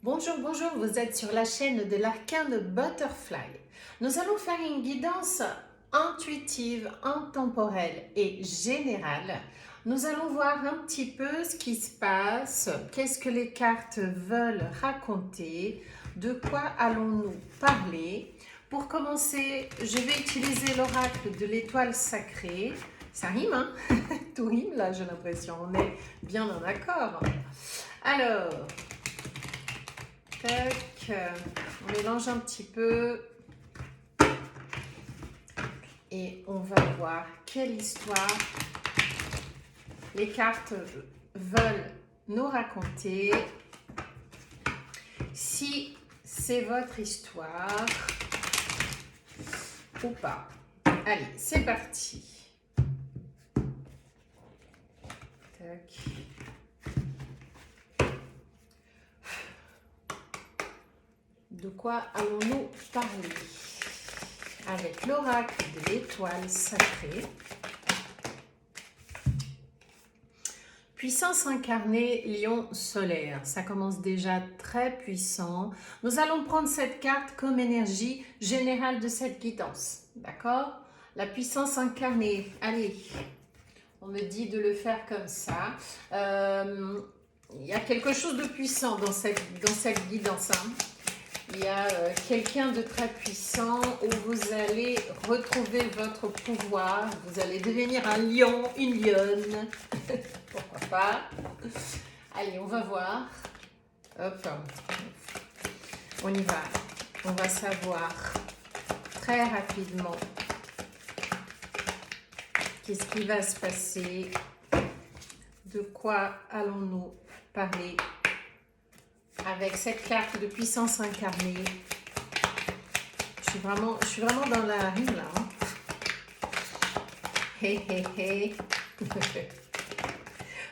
Bonjour, bonjour, vous êtes sur la chaîne de l'arcane Butterfly. Nous allons faire une guidance intuitive, intemporelle et générale. Nous allons voir un petit peu ce qui se passe, qu'est-ce que les cartes veulent raconter, de quoi allons-nous parler. Pour commencer, je vais utiliser l'oracle de l'étoile sacrée. Ça rime, hein? Tout rime là, j'ai l'impression. On est bien en accord. Alors, tac, on mélange un petit peu et on va voir quelle histoire les cartes veulent nous raconter. Si c'est votre histoire ou pas. Allez, c'est parti. Tac. De quoi allons-nous parler? Avec l'oracle de l'étoile sacrée. Puissance incarnée, lion solaire. Ça commence déjà très puissant. Nous allons prendre cette carte comme énergie générale de cette guidance. D'accord? La puissance incarnée. Allez, on me dit de le faire comme ça. Il y a quelque chose de puissant dans cette guidance. Hein. Il y a quelqu'un de très puissant où vous allez retrouver votre pouvoir. Vous allez devenir un lion, une lionne. Pourquoi pas? Allez, on va voir. Hop. On y va. On va savoir très rapidement qu'est-ce qui va se passer. De quoi allons-nous parler avec cette carte de puissance incarnée? Je suis vraiment dans la rime là. Hein. Hey, hey, hey.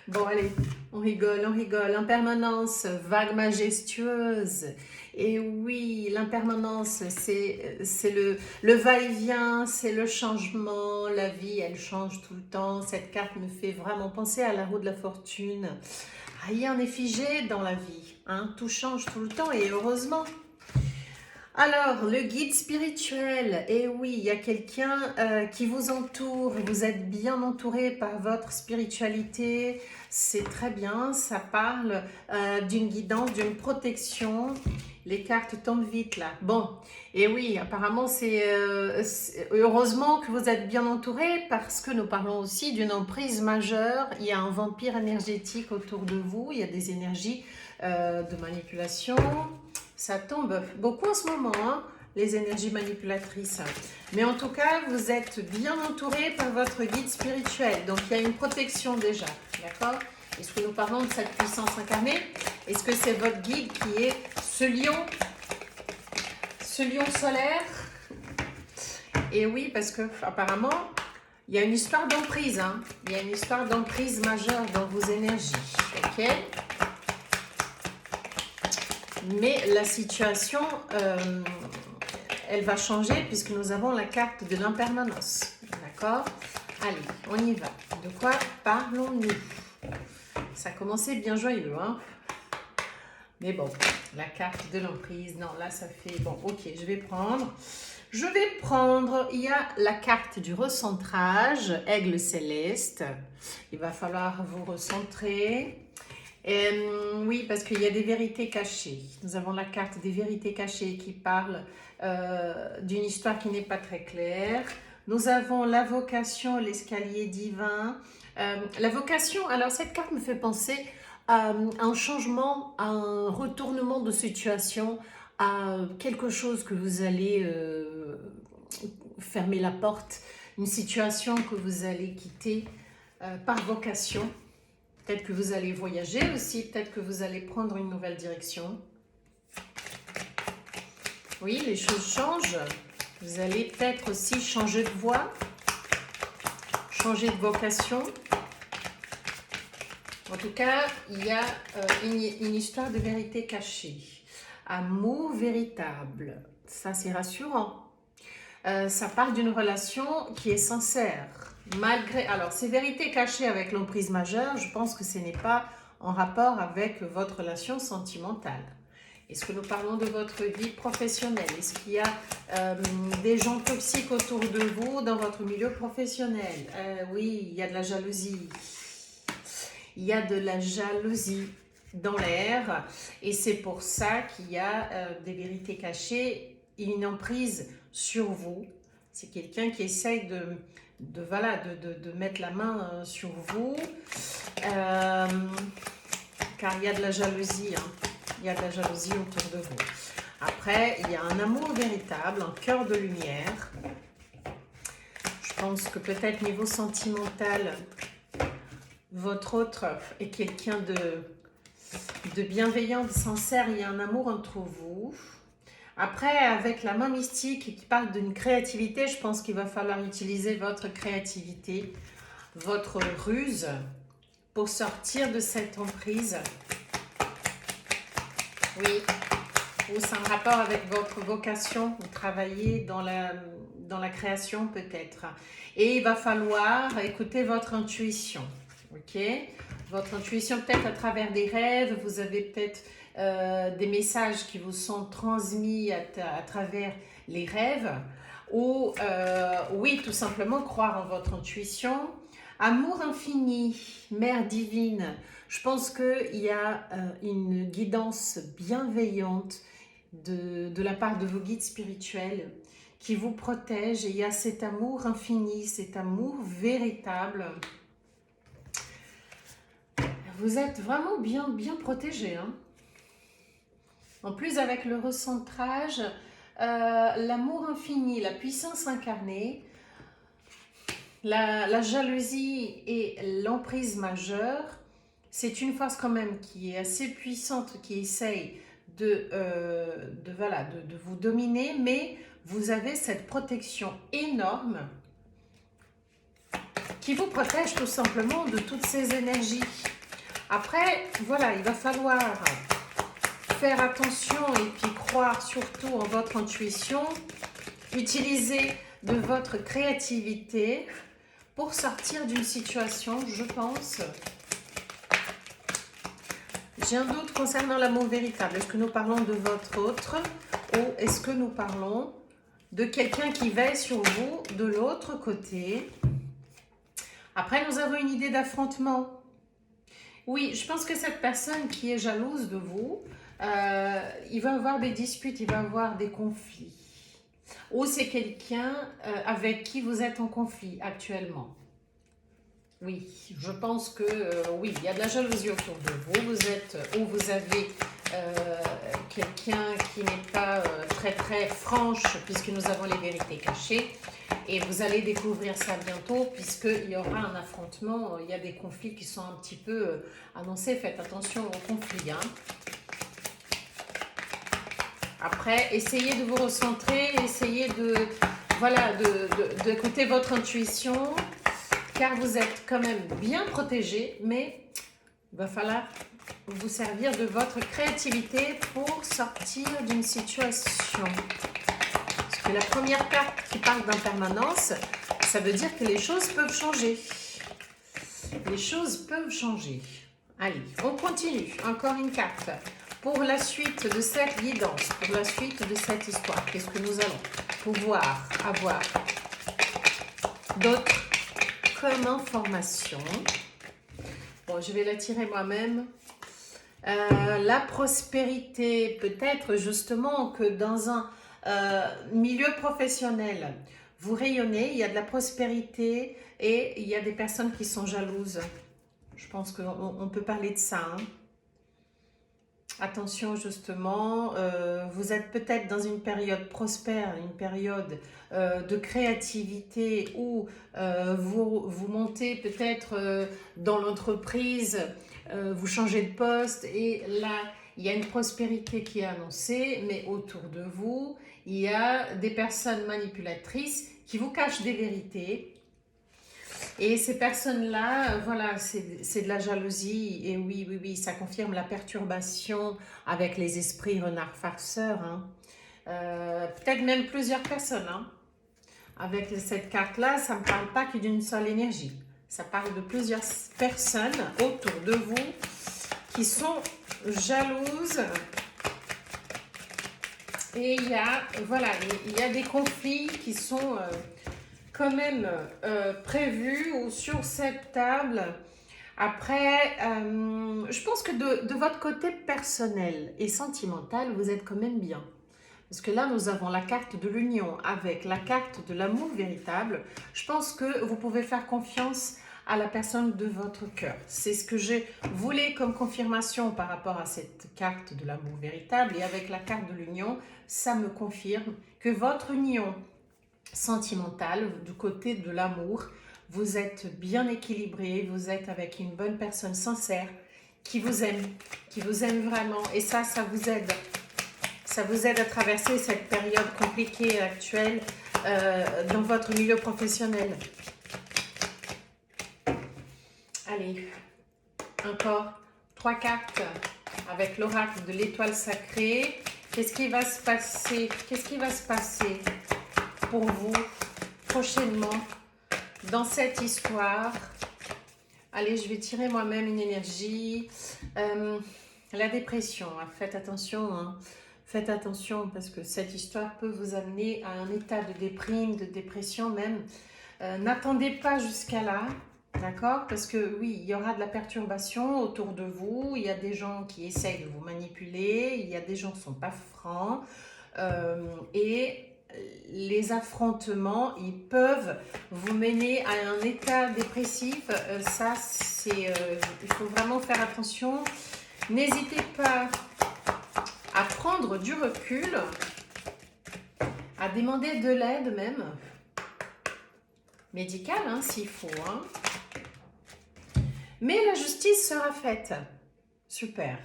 Bon, allez, on rigole, on rigole. Impermanence, vague majestueuse. Et oui, l'impermanence, c'est le va-et-vient, c'est le changement. La vie, elle change tout le temps. Cette carte me fait vraiment penser à la roue de la fortune. Rien n'est figé dans la vie. Hein? Tout change tout le temps et heureusement. Alors, le guide spirituel, et oui, il y a quelqu'un qui vous entoure, vous êtes bien entouré par votre spiritualité, c'est très bien, ça parle d'une guidance, d'une protection. Les cartes tombent vite là. Bon, et oui, apparemment c'est heureusement que vous êtes bien entouré parce que nous parlons aussi d'une emprise majeure. Il y a un vampire énergétique autour de vous, il y a des énergies de manipulation. Ça tombe beaucoup en ce moment, hein, les énergies manipulatrices. Mais en tout cas, vous êtes bien entouré par votre guide spirituel. Donc, il y a une protection déjà. D'accord? Est-ce que nous parlons de cette puissance incarnée? Est-ce que c'est votre guide qui est ce lion solaire? Et oui, parce que apparemment, il y a une histoire d'emprise. Hein. Il y a une histoire d'emprise majeure dans vos énergies. Ok? Mais la situation, elle va changer puisque nous avons la carte de l'impermanence. D'accord? Allez, on y va. De quoi parlons-nous? Ça a commencé bien joyeux, hein? Mais bon, la carte de l'emprise, non, là ça fait... Bon, ok, je vais prendre, il y a la carte du recentrage, aigle céleste. Il va falloir vous recentrer. Oui, parce qu'il y a des vérités cachées. Nous avons la carte des vérités cachées qui parle d'une histoire qui n'est pas très claire. Nous avons la vocation, l'escalier divin. La vocation, alors cette carte me fait penser à un changement, à un retournement de situation, à quelque chose que vous allez fermer la porte, une situation que vous allez quitter par vocation. Peut-être que vous allez voyager aussi, peut-être que vous allez prendre une nouvelle direction. Oui, les choses changent. Vous allez peut-être aussi changer de voie, changer de vocation. En tout cas, il y a une histoire de vérité cachée. Amour véritable, ça c'est rassurant. Ça parle d'une relation qui est sincère. Malgré, alors, ces vérités cachées avec l'emprise majeure, je pense que ce n'est pas en rapport avec votre relation sentimentale. Est-ce que nous parlons de votre vie professionnelle? Est-ce qu'il y a des gens toxiques autour de vous dans votre milieu professionnel? Oui, il y a de la jalousie. Il y a de la jalousie dans l'air et c'est pour ça qu'il y a des vérités cachées, une emprise sur vous. C'est quelqu'un qui essaye de mettre la main sur vous, car il y a de la jalousie, hein. Il y a de la jalousie autour de vous. Après, il y a un amour véritable, un cœur de lumière. Je pense que peut-être niveau sentimental, votre autre est quelqu'un de bienveillant, de sincère. Il y a un amour entre vous. Après, avec la main mystique qui parle d'une créativité, je pense qu'il va falloir utiliser votre créativité, votre ruse pour sortir de cette emprise. Oui, ou c'est un rapport avec votre vocation, vous travaillez dans la création peut-être. Et il va falloir écouter votre intuition, ok? Votre intuition peut-être à travers des rêves, vous avez peut-être des messages qui vous sont transmis à travers les rêves. Ou oui, tout simplement croire en votre intuition. Amour infini, Mère divine, je pense qu'il y a une guidance bienveillante de la part de vos guides spirituels qui vous protègent. Et il y a cet amour infini, cet amour véritable. Vous êtes vraiment bien protégés, hein. En plus, avec le recentrage, l'amour infini, la puissance incarnée, la jalousie et l'emprise majeure, c'est une force quand même qui est assez puissante, qui essaye de vous dominer, mais vous avez cette protection énorme qui vous protège tout simplement de toutes ces énergies. Après, voilà, il va falloir faire attention et puis croire surtout en votre intuition, utiliser de votre créativité pour sortir d'une situation, je pense. J'ai un doute concernant l'amour véritable. Est-ce que nous parlons de votre autre ou est-ce que nous parlons de quelqu'un qui veille sur vous de l'autre côté? Après, nous avons une idée d'affrontement. Oui, je pense que cette personne qui est jalouse de vous, il va avoir des disputes, il va avoir des conflits. Ou c'est quelqu'un avec qui vous êtes en conflit actuellement. Oui, je pense que oui, il y a de la jalousie autour de vous. Vous avez quelqu'un qui n'est pas très franche, puisque nous avons les vérités cachées. Et vous allez découvrir ça bientôt, puisqu'il y aura un affrontement. Il y a des conflits qui sont un petit peu annoncés. Faites attention aux conflits, hein. Après, essayez de vous recentrer, essayez d'écouter votre intuition, car vous êtes quand même bien protégé, mais il va falloir vous servir de votre créativité pour sortir d'une situation. Parce que la première carte qui parle d'impermanence, ça veut dire que les choses peuvent changer. Les choses peuvent changer. Allez, on continue. Encore une carte. Pour la suite de cette guidance, pour la suite de cette histoire, qu'est-ce que nous allons pouvoir avoir d'autre comme information? Bon, je vais la tirer moi-même. La prospérité, peut-être justement que dans un milieu professionnel, vous rayonnez, il y a de la prospérité et il y a des personnes qui sont jalouses. Je pense qu'on peut parler de ça, hein. Attention justement, vous êtes peut-être dans une période prospère, une période de créativité où vous montez peut-être dans l'entreprise, vous changez de poste et là, il y a une prospérité qui est annoncée, mais autour de vous, il y a des personnes manipulatrices qui vous cachent des vérités. Et ces personnes-là, voilà, c'est de la jalousie. Et oui, ça confirme la perturbation avec les esprits renards farceurs, hein. Peut-être même plusieurs personnes, hein. Avec cette carte-là, ça ne me parle pas que d'une seule énergie. Ça parle de plusieurs personnes autour de vous qui sont jalouses Et il y a, voilà, il y a des conflits qui sont quand même prévus ou sur cette table. Après, je pense que de votre côté personnel et sentimental, vous êtes quand même bien. Parce que là, nous avons la carte de l'union avec la carte de l'amour véritable. Je pense que vous pouvez faire confiance à la personne de votre cœur. C'est ce que je voulais comme confirmation par rapport à cette carte de l'amour véritable. Et avec la carte de l'union, ça me confirme que votre union sentimentale, du côté de l'amour, vous êtes bien équilibré, vous êtes avec une bonne personne sincère qui vous aime vraiment. Et ça vous aide. Ça vous aide à traverser cette période compliquée actuelle dans votre milieu professionnel. Allez, encore 3 cartes avec l'oracle de l'étoile sacrée. Qu'est-ce qui va se passer? Qu'est-ce qui va se passer pour vous prochainement dans cette histoire? Allez, je vais tirer moi-même une énergie. La dépression, faites attention, hein. Faites attention parce que cette histoire peut vous amener à un état de déprime, de dépression même. N'attendez pas jusqu'à là, d'accord? Parce que oui, il y aura de la perturbation autour de vous. Il y a des gens qui essayent de vous manipuler. Il y a des gens qui ne sont pas francs. Et les affrontements, ils peuvent vous mener à un état dépressif. Ça, c'est, il faut vraiment faire attention. N'hésitez pas à prendre du recul, à demander de l'aide même, médicale hein, s'il faut. Hein. Mais la justice sera faite. Super.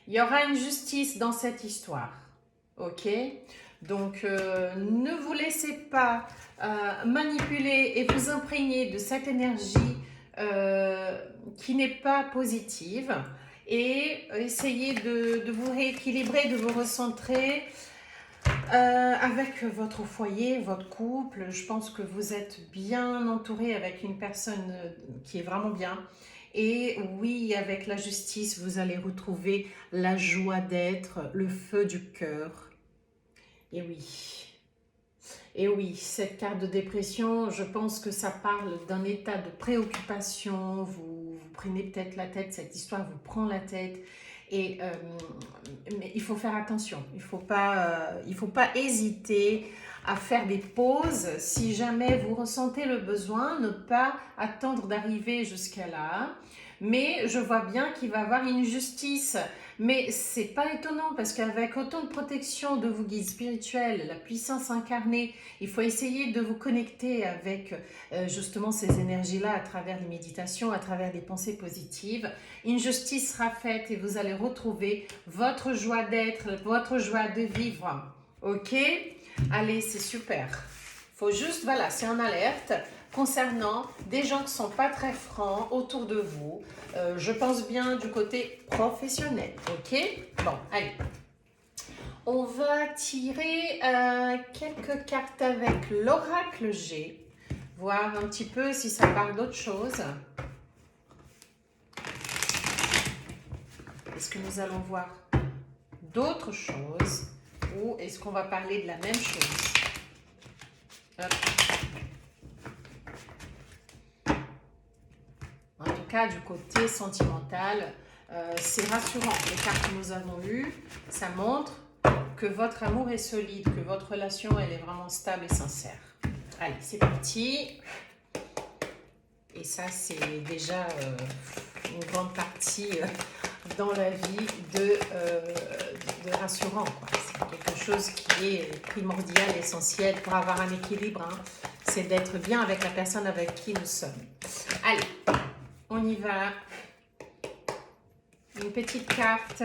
Il y aura une justice dans cette histoire. Ok? Donc, ne vous laissez pas manipuler et vous imprégner de cette énergie qui n'est pas positive. Et essayez de vous rééquilibrer, de vous recentrer avec votre foyer, votre couple. Je pense que vous êtes bien entouré avec une personne qui est vraiment bien. Et oui, avec la justice, vous allez retrouver la joie d'être, le feu du cœur. Et oui. Et oui, cette carte de dépression, je pense que ça parle d'un état de préoccupation. Vous prenez peut-être la tête, cette histoire vous prend la tête. Et, mais il faut faire attention. Il faut pas hésiter à faire des pauses. Si jamais vous ressentez le besoin, ne pas attendre d'arriver jusqu'à là. Mais je vois bien qu'il va y avoir une justice. Mais c'est pas étonnant parce qu'avec autant de protection de vos guides spirituels, la puissance incarnée, il faut essayer de vous connecter avec justement ces énergies-là à travers les méditations, à travers des pensées positives. Une justice sera faite et vous allez retrouver votre joie d'être, votre joie de vivre. Ok? Allez, c'est super. Faut juste, voilà, c'est en alerte concernant des gens qui ne sont pas très francs autour de vous. Je pense bien du côté professionnel, ok? Bon, allez. On va tirer quelques cartes avec l'oracle G, voir un petit peu si ça parle d'autre chose. Est-ce que nous allons voir d'autres choses ou est-ce qu'on va parler de la même chose? Hop. En tout cas, du côté sentimental, c'est rassurant. Les cartes que nous avons eues, ça montre que votre amour est solide, que votre relation, elle est vraiment stable et sincère. Allez, c'est parti. Et ça, c'est déjà une grande partie dans la vie de rassurant. C'est quelque chose qui est primordial, essentiel pour avoir un équilibre. Hein. C'est d'être bien avec la personne avec qui nous sommes. Allez. On y va. Une petite carte.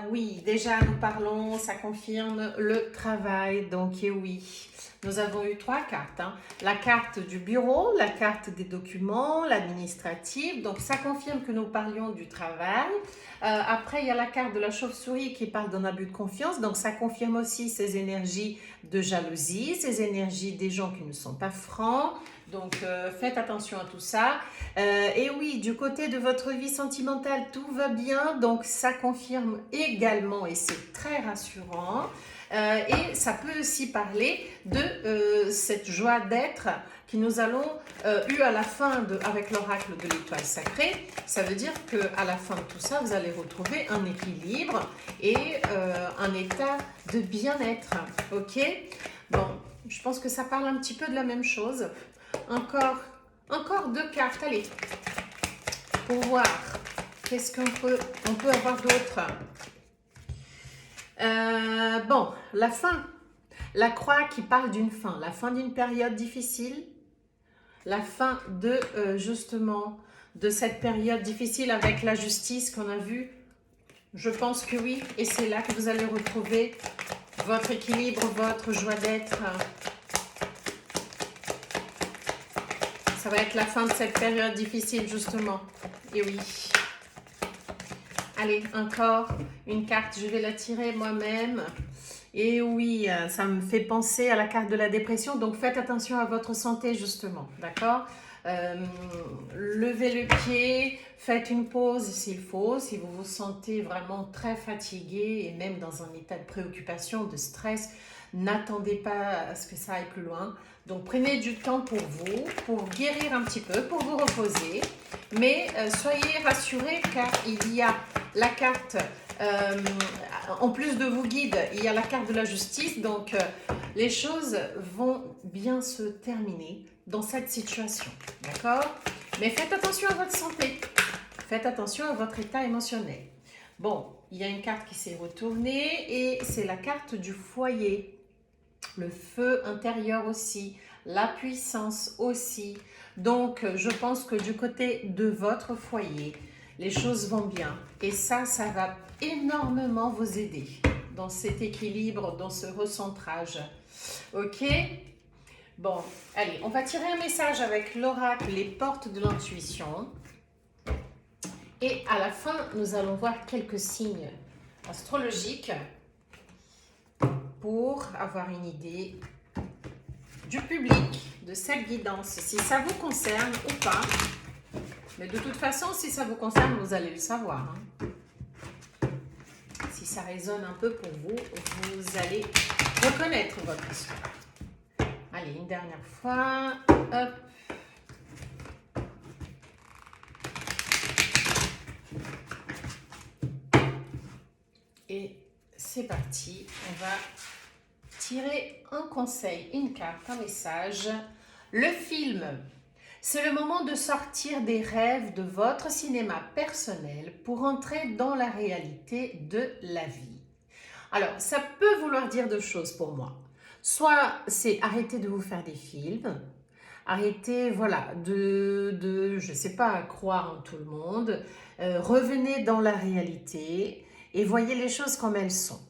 Oui, déjà nous parlons, ça confirme le travail. Donc oui, nous avons eu 3 cartes. Hein. La carte du bureau, la carte des documents, l'administratif. Donc ça confirme que nous parlions du travail. Après, il y a la carte de la chauve-souris qui parle d'un abus de confiance. Donc ça confirme aussi ces énergies de jalousie, ces énergies des gens qui ne sont pas francs, Donc, faites attention à tout ça. Et oui, du côté de votre vie sentimentale, tout va bien. Donc, ça confirme également, et c'est très rassurant. Et ça peut aussi parler de cette joie d'être que nous allons eu à la fin avec l'oracle de l'étoile sacrée. Ça veut dire qu'à la fin de tout ça, vous allez retrouver un équilibre et un état de bien-être. Ok? Bon, je pense que ça parle un petit peu de la même chose. Encore 2 cartes, allez, pour voir qu'est-ce on peut avoir d'autre. Bon, la fin, la croix qui parle d'une fin, la fin d'une période difficile, la fin de justement de cette période difficile avec la justice qu'on a vue. Je pense que oui, et c'est là que vous allez retrouver votre équilibre, votre joie d'être. Ça va être la fin de cette période difficile, justement. Et oui. Allez, encore une carte, je vais la tirer moi-même. Et oui, ça me fait penser à la carte de la dépression. Donc, faites attention à votre santé, justement. D'accord? Levez le pied, faites une pause s'il faut. Si vous vous sentez vraiment très fatigué et même dans un état de préoccupation, de stress, n'attendez pas à ce que ça aille plus loin. Donc, prenez du temps pour vous, pour guérir un petit peu, pour vous reposer. Mais soyez rassurés car il y a la carte, en plus de vos guides, il y a la carte de la justice. Donc, les choses vont bien se terminer dans cette situation. D'accord? Mais faites attention à votre santé. Faites attention à votre état émotionnel. Bon, il y a une carte qui s'est retournée et c'est la carte du foyer. Le feu intérieur aussi, la puissance aussi. Donc, je pense que du côté de votre foyer, les choses vont bien. Et ça va énormément vous aider dans cet équilibre, dans ce recentrage. Ok? Bon, allez, on va tirer un message avec l'oracle, les portes de l'intuition. Et à la fin, nous allons voir quelques signes astrologiques pour avoir une idée du public, de cette guidance, si ça vous concerne ou pas. Mais de toute façon, si ça vous concerne, vous allez le savoir. Hein. Si ça résonne un peu pour vous, vous allez reconnaître votre histoire. Allez, une dernière fois. Hop. Et c'est parti. On va tirer un conseil, une carte, un message. Le film. C'est le moment de sortir des rêves de votre cinéma personnel pour entrer dans la réalité de la vie. Alors, ça peut vouloir dire deux choses pour moi. Soit c'est arrêter de vous faire des films, arrêtez, voilà, je sais pas, croire en tout le monde, revenez dans la réalité et voyez les choses comme elles sont.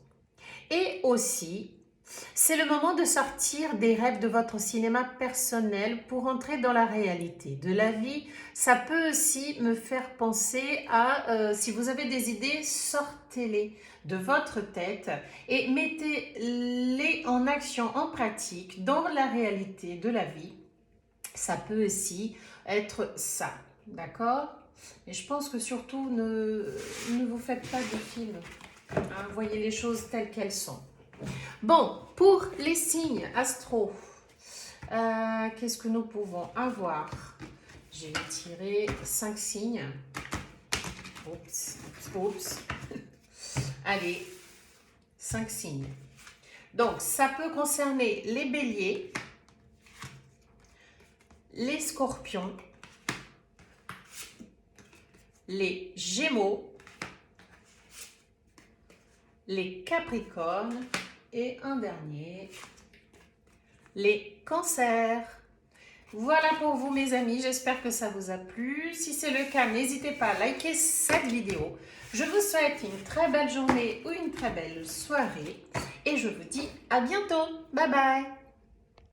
Et aussi, c'est le moment de sortir des rêves de votre cinéma personnel pour entrer dans la réalité de la vie. Ça peut aussi me faire penser à, si vous avez des idées, sortez-les de votre tête et mettez-les en action, en pratique, dans la réalité de la vie. Ça peut aussi être ça, d'accord? Mais je pense que surtout, ne vous faites pas de film. Hein, voyez les choses telles qu'elles sont. Bon, pour les signes astro, qu'est-ce que nous pouvons avoir? J'ai tiré 5 signes. Oups, oups. Allez, 5 signes. Donc, ça peut concerner les béliers, les scorpions, les gémeaux, les capricornes et un dernier, les cancers. Voilà pour vous mes amis, j'espère que ça vous a plu. Si c'est le cas, n'hésitez pas à liker cette vidéo. Je vous souhaite une très belle journée ou une très belle soirée et je vous dis à bientôt. Bye bye.